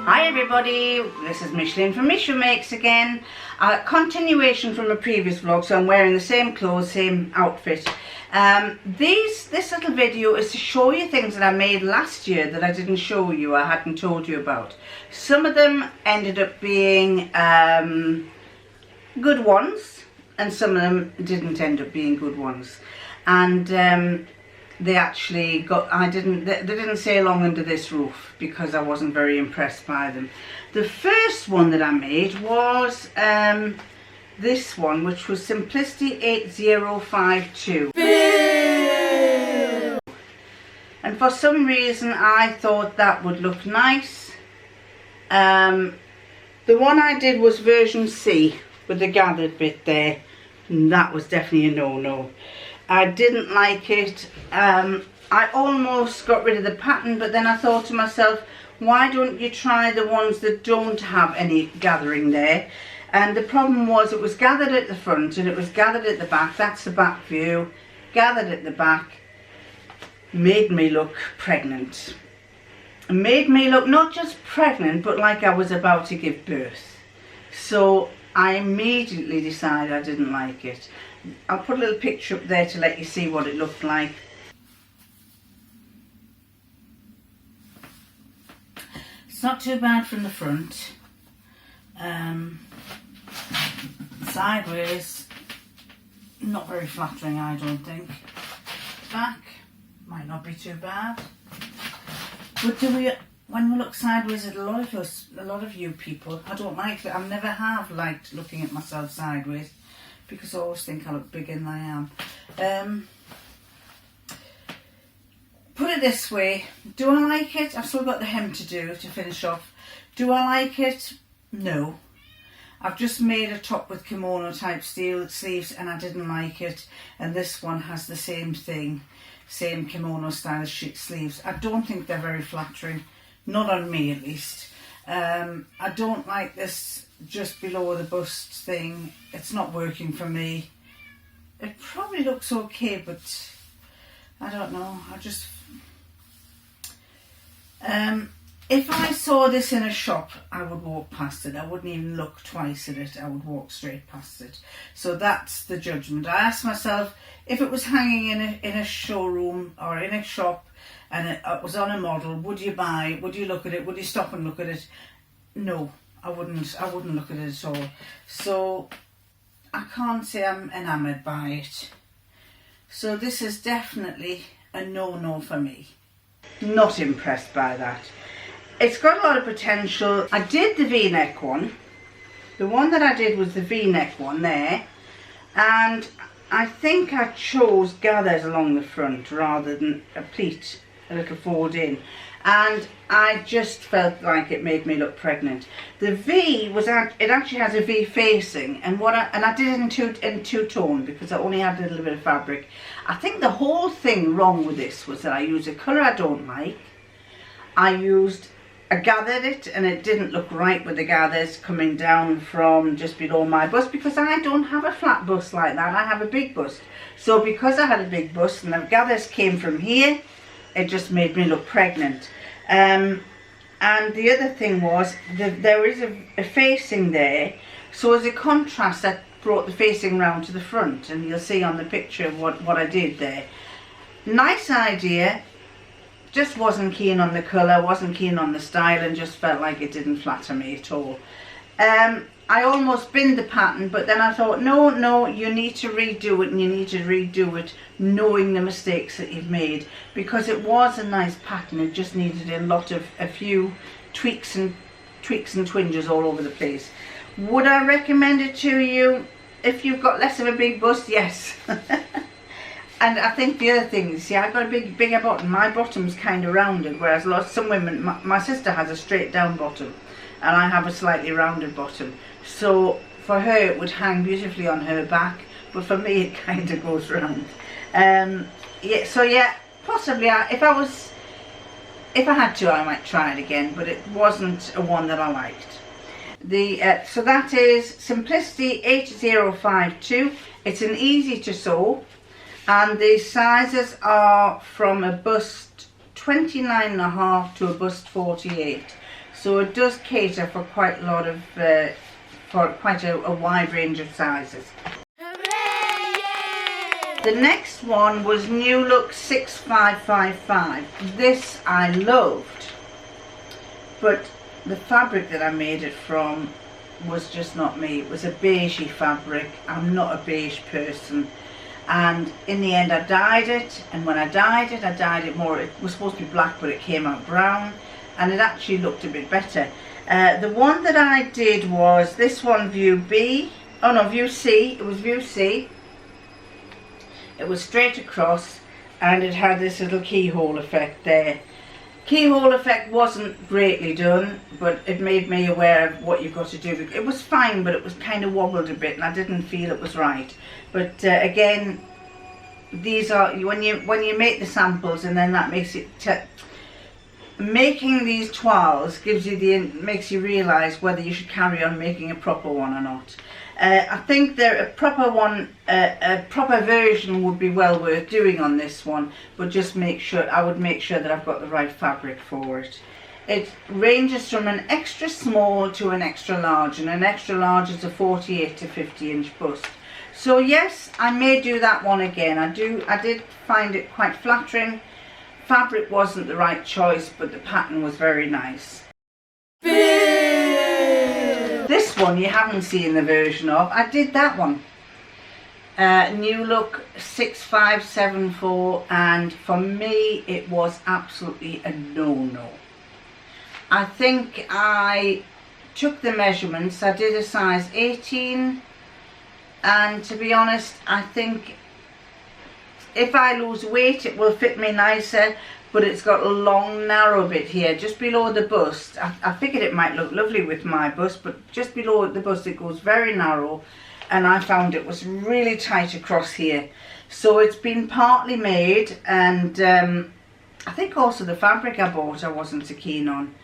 Hi everybody, this is Micheline from Micheline Makes again. Continuation from a previous vlog, so I'm wearing the same clothes, same outfit. This little video is to show you things that I made last year that I didn't show you, I hadn't told you about. Some of them ended up being good ones, and some of them didn't end up being good ones. And they actually got, they didn't stay long under this roof because I wasn't very impressed by them. The first one that I made was this one, which was Simplicity 8052. And for some reason I thought that would look nice. The one I did was version C with the gathered bit there, and that was definitely a no-no. I didn't like it. I almost got rid of the pattern, but then I thought to myself, why don't you try the ones that don't have any gathering there? And the problem was it was gathered at the front and it was gathered at the back. That's the back view. Gathered at the back. Made me look pregnant. Made me look not just pregnant, but like I was about to give birth. So I immediately decided I didn't like it. I'll put a little picture up there to let you see what it looked like. It's not too bad from the front. Sideways, not very flattering, I don't think. Back, might not be too bad. But when we look sideways at a lot of you people, I don't like it. I never have liked looking at myself sideways, because I always think I look bigger than I am. Put it this way, do I like it? I've still got the hem to do to finish off. Do I like it? No. I've just made a top with kimono type steel sleeves and I didn't like it. And this one has the same thing, same kimono style sleeves. I don't think they're very flattering, not on me at least. I don't like this just below the bust thing. It's not working for me. It probably looks okay, but I don't know. If I saw this in a shop, I would walk past it. I wouldn't even look twice at it. I would walk straight past it. So that's the judgment. I asked myself, if it was hanging in a showroom or in a shop and it was on a model, would you buy? Would you look at it? Would you stop and look at it? No. I wouldn't look at it at all. So I can't say I'm enamoured by it. So this is definitely a no-no for me. Not impressed by that. It's got a lot of potential. I did the V-neck one. The one that I did was the V-neck one there. And I think I chose gathers along the front rather than a pleat, a little fold in. And I just felt like it made me look pregnant. The V was it actually has a V facing, and I did it in two-tone because I only had a little bit of fabric. I think the whole thing wrong with this was that I used a colour I don't like. I gathered it and it didn't look right with the gathers coming down from just below my bust, because I don't have a flat bust like that. I have a big bust. So because I had a big bust and the gathers came from here, it just made me look pregnant. And the other thing was there is a facing there, so as a contrast I brought the facing round to the front, and you'll see on the picture what I did there. Nice idea, just wasn't keen on the colour, wasn't keen on the style, and just felt like it didn't flatter me at all. I almost binned the pattern, but then I thought, no, you need to redo it, and you need to redo it knowing the mistakes that you've made, because it was a nice pattern. It just needed a few tweaks and twinges all over the place. Would I recommend it to you if you've got less of a big bust? Yes. And I think the other thing, see, I've got a bigger bottom. My bottom's kind of rounded, whereas some women, my sister has a straight down bottom, and I have a slightly rounded bottom. So for her it would hang beautifully on her back, but for me it kind of goes round. Yeah, possibly if I had to, I might try it again, but it wasn't a one that I liked. So that is Simplicity 8052. It's an easy to sew, and the sizes are from a bust 29.5 to a bust 48. So it does cater for quite a lot of, for quite a wide range of sizes. The next one was New Look 6555. This I loved, but the fabric that I made it from was just not me. It was a beigey fabric. I'm not a beige person, and in the end I dyed it, and when I dyed it more, it was supposed to be black but it came out brown, and it actually looked a bit better. The one that I did was this one, View B, oh no, View C, it was View C. It was straight across, and it had this little keyhole effect there. Keyhole effect wasn't greatly done, but it made me aware of what you've got to do. It was fine, but it was kind of wobbled a bit, and I didn't feel it was right. But again, these are when you make the samples, and then that makes it. Making these toiles makes you realise whether you should carry on making a proper one or not. I think a proper version would be well worth doing on this one, but just I would make sure that I've got the right fabric for it. It ranges from an extra small to an extra large, and an extra large is a 48 to 50 inch bust. So yes, I may do that one again. I did find it quite flattering. Fabric wasn't the right choice, but the pattern was very nice. This one you haven't seen the version of. I did that one. New Look 6574, and for me it was absolutely a no-no. I think I took the measurements. I did a size 18, and to be honest, I think if I lose weight it will fit me nicer, but it's got a long narrow bit here just below the bust. I figured it might look lovely with my bust, but just below the bust it goes very narrow, and I found it was really tight across here. So it's been partly made, and I think also the fabric I bought I wasn't so keen on.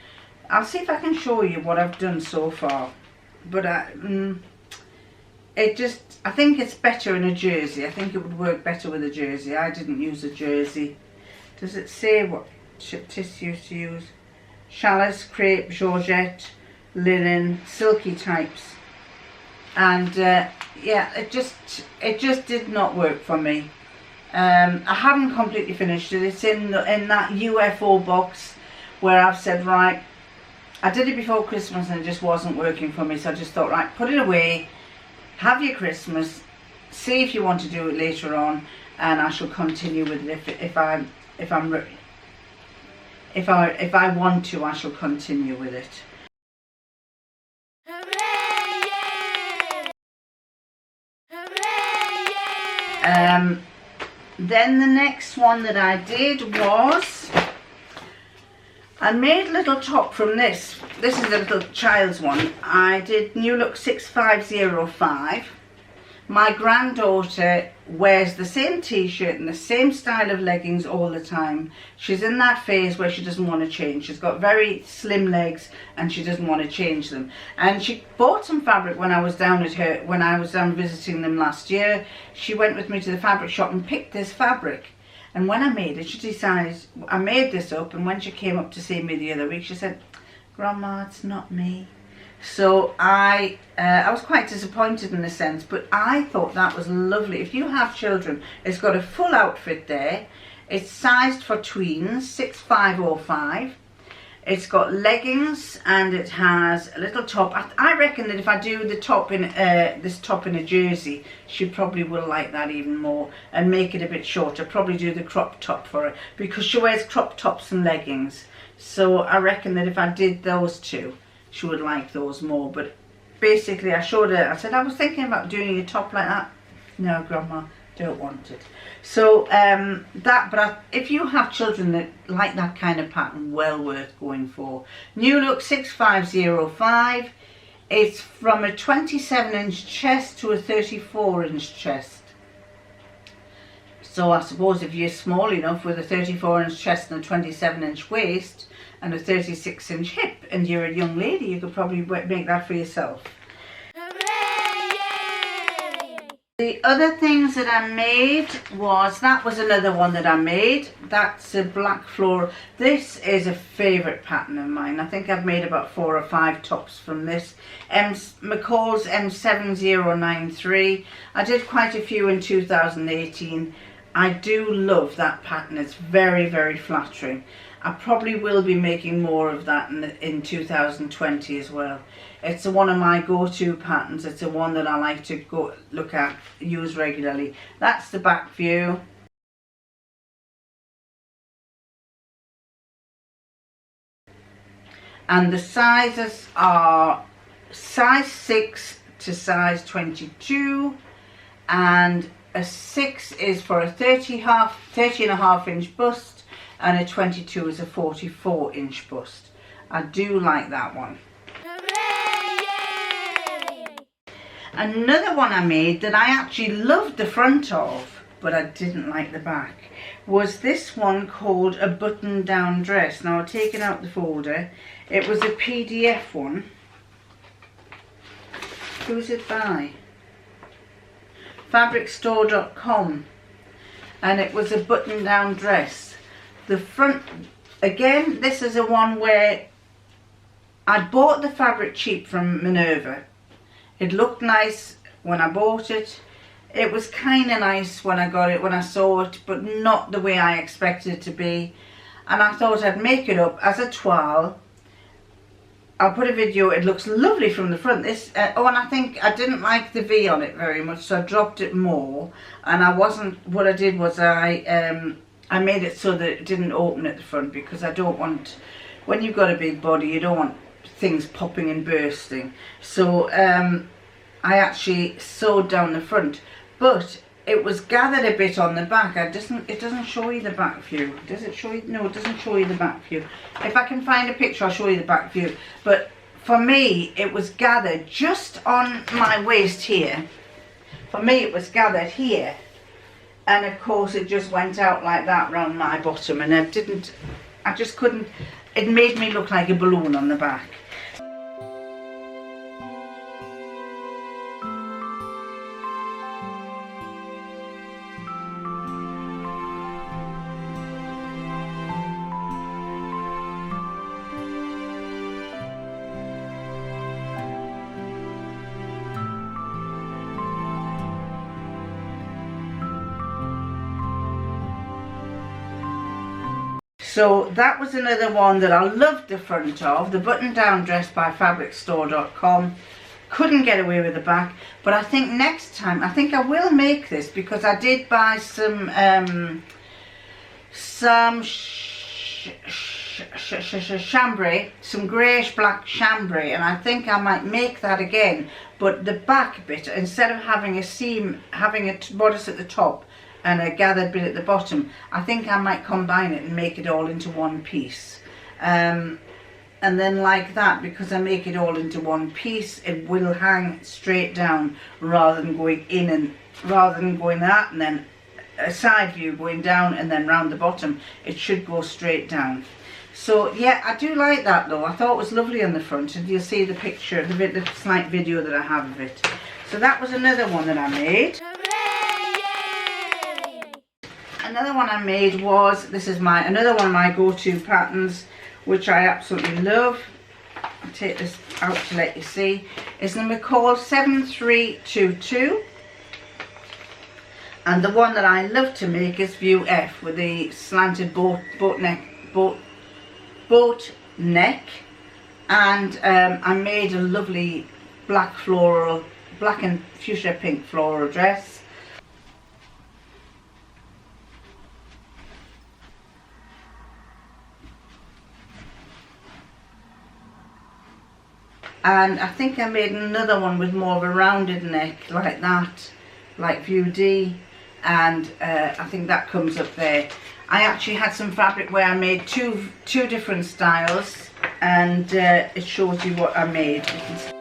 I'll see if I can show you what I've done so far, but I think it's better in a jersey. I think it would work better with a jersey. I didn't use a jersey. Does it say what tissue to use? Challis, crepe, georgette, linen, silky types. And yeah, it just did not work for me. I haven't completely finished it. It's in that UFO box where I've said, right, I did it before Christmas and it just wasn't working for me. So I just thought, right, put it away, have your Christmas, see if you want to do it later on, and I shall continue with it if I want to. I shall continue with it. Then the next one that I did was I made a little top from this. This is a little child's one. I did New Look 6505. My granddaughter wears the same t-shirt and the same style of leggings all the time. She's in that phase where she doesn't want to change. She's got very slim legs and she doesn't want to change them. And she bought some fabric when I was down visiting them last year. She went with me to the fabric shop and picked this fabric. And when I made it, she decided, I made this up, and when she came up to see me the other week, she said, "Grandma, it's not me." So I was quite disappointed in a sense, but I thought that was lovely. If you have children, it's got a full outfit there. It's sized for tweens, 6505. It's got leggings and it has a little top. I reckon that if I do the top in this top in a jersey, she probably will like that even more and make it a bit shorter. Probably do the crop top for her because she wears crop tops and leggings. So I reckon that if I did those two, she would like those more. But basically I showed her, I said, I was thinking about doing a top like that. No, Grandma, don't want it. So if you have children that like that kind of pattern, well worth going for. New Look 6505. It's from a 27-inch chest to a 34-inch chest. So I suppose if you're small enough with a 34-inch chest and a 27-inch waist and a 36-inch hip and you're a young lady, you could probably make that for yourself. The other things that I made that was another one that I made. That's a black floral. This is a favourite pattern of mine. I think I've made about 4 or 5 tops from this. McCalls M7093. I did quite a few in 2018. I do love that pattern. It's very, very flattering. I probably will be making more of that in 2020 as well. It's one of my go-to patterns. It's a one that I like to go look at, use regularly. That's the back view. And the sizes are size 6 to size 22, and a 6 is for a 30 and a half inch bust, and a 22 is a 44-inch bust. I do like that one. Hooray! Another one I made that I actually loved the front of, but I didn't like the back, was this one called a button-down dress. Now I've taken out the folder. It was a PDF one. Who's it by? Fabricstore.com, and it was a button-down dress. The front, again, this is a one where I bought the fabric cheap from Minerva. It looked nice when I bought it. It was kind of nice when I got it, when I saw it, but not the way I expected it to be. And I thought I'd make it up as a toile. I'll put a video. It looks lovely from the front. This and I think I didn't like the V on it very much, so I dropped it more. And I wasn't. What I did was I made it so that it didn't open at the front, because I don't want, when you've got a big body, you don't want things popping and bursting. So I actually sewed down the front, but it was gathered a bit on the back. It doesn't show you the back view. Does it show you? No, it doesn't show you the back view. If I can find a picture, I'll show you the back view. But for me, it was gathered just on my waist here. For me, it was gathered here. And of course it just went out like that round my bottom, and I just couldn't, it made me look like a balloon on the back. So that was another one that I loved the front of, the button-down dress by Fabricstore.com. Couldn't get away with the back, but I think next time, I think I will make this, because I did buy some chambray, some greyish black chambray, and I think I might make that again. But the back bit, instead of having a seam, having a bodice at the top and a gathered bit at the bottom, I think I might combine it and make it all into one piece. And then like that, because I make it all into one piece, it will hang straight down rather than going in, and rather than going that and then a side view going down and then round the bottom. It should go straight down. So yeah, I do like that though. I thought it was lovely on the front, and you'll see the picture, the slight video that I have of it. So that was another one that I made. Another one I made was, this is another one of my go-to patterns, which I absolutely love. I'll take this out to let you see. It's the McCalls 7322. And the one that I love to make is View F, with the slanted boat neck. And I made a lovely black and fuchsia pink floral dress. And I think I made another one with more of a rounded neck like that, like View D, and I think that comes up there. I actually had some fabric where I made two different styles, and it shows you what I made. You can see.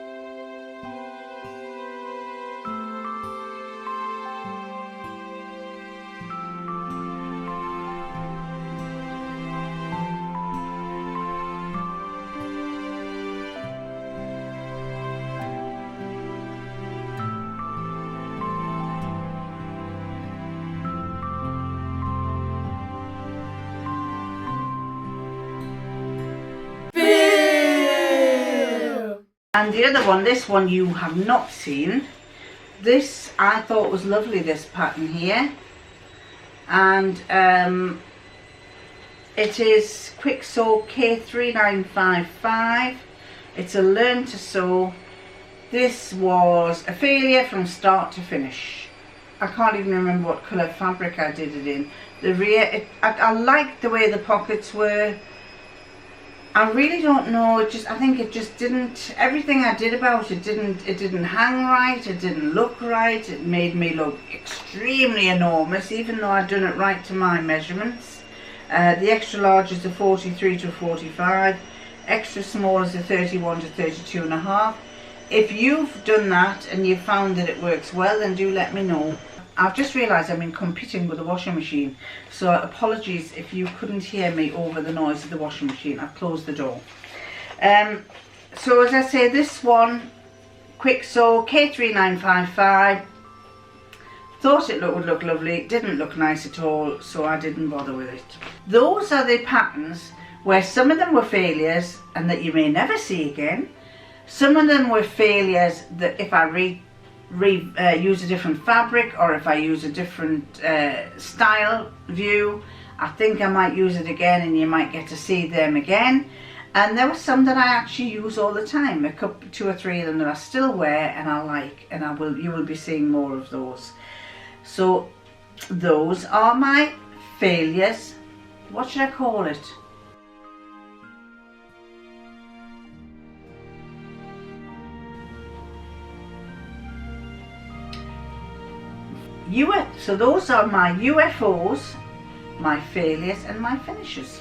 And the other one, this one you have not seen. This I thought was lovely, this pattern here. And it is Kwik Sew K3955. It's a learn to sew. This was a failure from start to finish. I can't even remember what colour fabric I did it in. The rear, I liked the way the pockets were. I really don't know, I think it just didn't, everything I did about it didn't hang right, it didn't look right, it made me look extremely enormous, even though I'd done it right to my measurements. The extra large is a 43 to 45, extra small is a 31 to 32 and a half. If you've done that and you've found that it works well, then do let me know. I've just realised I'm in competing with the washing machine, so apologies if you couldn't hear me over the noise of the washing machine. I've closed the door. So as I say, this one, Kwik Sew K3955, thought it would look lovely, didn't look nice at all, so I didn't bother with it. Those are the patterns where some of them were failures and that you may never see again. Some of them were failures that if I use a different fabric, or if I use a different style view, I think I might use it again and you might get to see them again. And there were some that I actually use all the time, a couple, 2 or 3 of them that I still wear and I like, and you will be seeing more of those. So those are my failures. What should I call it? So those are my UFOs, my failures and my finishes.